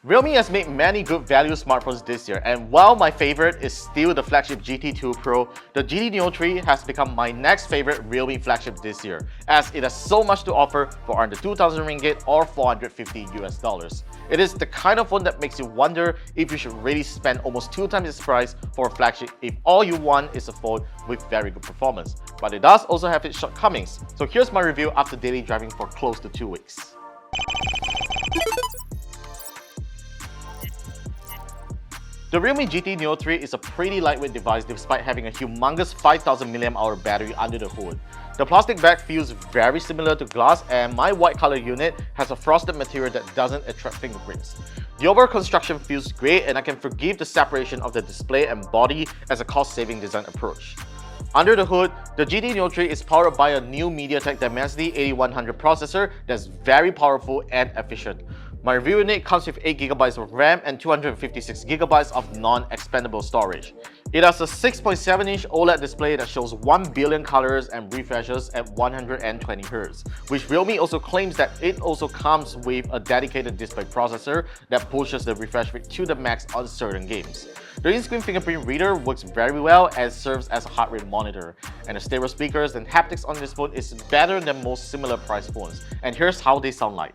Realme has made many good value smartphones this year, and while my favorite is still the flagship GT2 Pro, the GT Neo 3 has become my next favorite Realme flagship this year, as it has so much to offer for under 2,000 ringgit or $450 US. It is the kind of phone that makes you wonder if you should really spend almost 2 times its price for a flagship if all you want is a phone with very good performance. But it does also have its shortcomings. So here's my review after daily driving for close to 2 weeks. The Realme GT Neo 3 is a pretty lightweight device despite having a humongous 5000 mAh battery under the hood. The plastic back feels very similar to glass, and my white color unit has a frosted material that doesn't attract fingerprints. The overall construction feels great, and I can forgive the separation of the display and body as a cost-saving design approach. Under the hood, the GT Neo 3 is powered by a new MediaTek Dimensity 8100 processor that's very powerful and efficient. My review unit comes with 8GB of RAM and 256GB of non-expandable storage. It has a 6.7-inch OLED display that shows 1 billion colors and refreshes at 120Hz, which Realme also claims that it also comes with a dedicated display processor that pushes the refresh rate to the max on certain games. The in-screen fingerprint reader works very well and serves as a heart rate monitor, and the stereo speakers and haptics on this phone is better than most similar price phones. And here's how they sound like.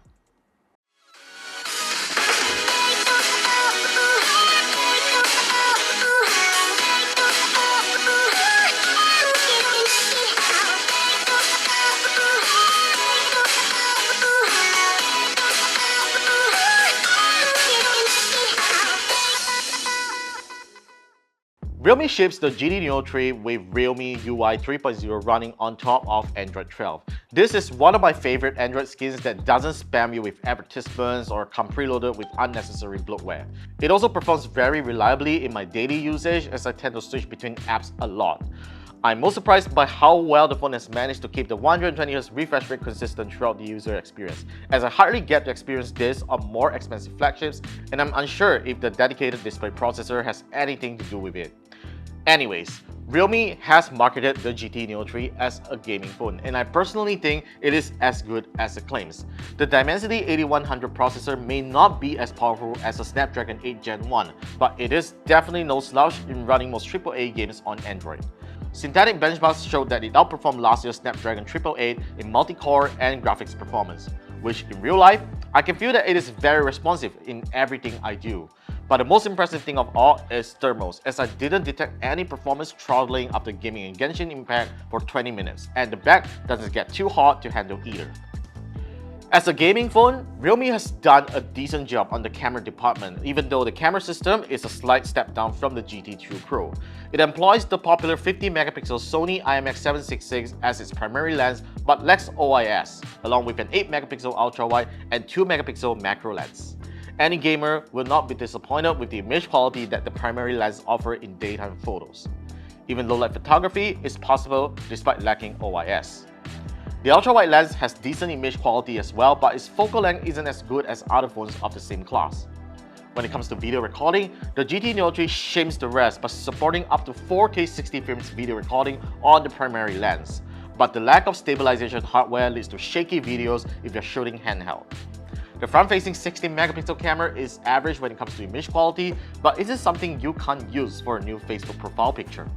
Realme ships the GT Neo 3 with Realme UI 3.0 running on top of Android 12. This is one of my favorite Android skins that doesn't spam you with advertisements or come preloaded with unnecessary bloatware. It also performs very reliably in my daily usage as I tend to switch between apps a lot. I'm most surprised by how well the phone has managed to keep the 120Hz refresh rate consistent throughout the user experience, as I hardly get to experience this on more expensive flagships, and I'm unsure if the dedicated display processor has anything to do with it. Anyways, Realme has marketed the GT Neo 3 as a gaming phone, and I personally think it is as good as it claims. The Dimensity 8100 processor may not be as powerful as a Snapdragon 8 Gen 1, but it is definitely no slouch in running most AAA games on Android. Synthetic benchmarks showed that it outperformed last year's Snapdragon 888 in multi-core and graphics performance, which in real life, I can feel that it is very responsive in everything I do. But the most impressive thing of all is thermals, as I didn't detect any performance throttling after gaming in Genshin Impact for 20 minutes, and the back doesn't get too hot to handle either. As a gaming phone, Realme has done a decent job on the camera department, even though the camera system is a slight step down from the GT2 Pro. It employs the popular 50MP Sony IMX766 as its primary lens, but lacks OIS, along with an 8MP ultra-wide and 2MP macro lens. Any gamer will not be disappointed with the image quality that the primary lens offers in daytime photos. Even low-light photography is possible despite lacking OIS. The ultra-wide lens has decent image quality as well, but its focal length isn't as good as other phones of the same class. When it comes to video recording, the GT Neo 3 shames the rest by supporting up to 4K 60 frames video recording on the primary lens. But the lack of stabilization hardware leads to shaky videos if you're shooting handheld. The front-facing 16MP camera is average when it comes to image quality, but it is something you can't use for a new Facebook profile picture.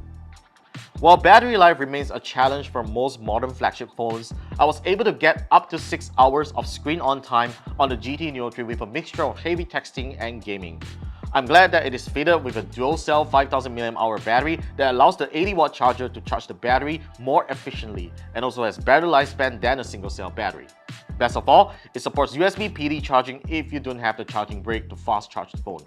While battery life remains a challenge for most modern flagship phones, I was able to get up to 6 hours of screen-on time on the GT Neo 3 with a mixture of heavy texting and gaming. I'm glad that it is fitted with a dual-cell 5000 mAh battery that allows the 80-watt charger to charge the battery more efficiently, and also has better lifespan than a single-cell battery. Best of all, it supports USB PD charging if you don't have the charging brick to fast-charge the phone.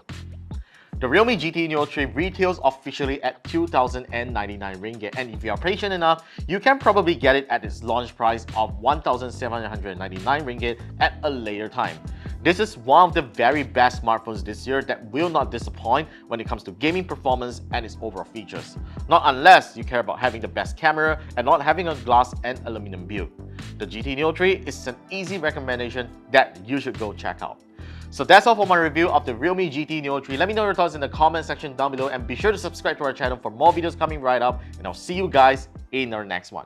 The Realme GT Neo 3 retails officially at 2,099 ringgit, and if you are patient enough, you can probably get it at its launch price of 1,799 ringgit at a later time. This is one of the very best smartphones this year that will not disappoint when it comes to gaming performance and its overall features. Not unless you care about having the best camera and not having a glass and aluminum build. The GT Neo 3 is an easy recommendation that you should go check out. So that's all for my review of the Realme GT Neo 3. Let me know your thoughts in the comment section down below, and be sure to subscribe to our channel for more videos coming right up, and I'll see you guys in our next one.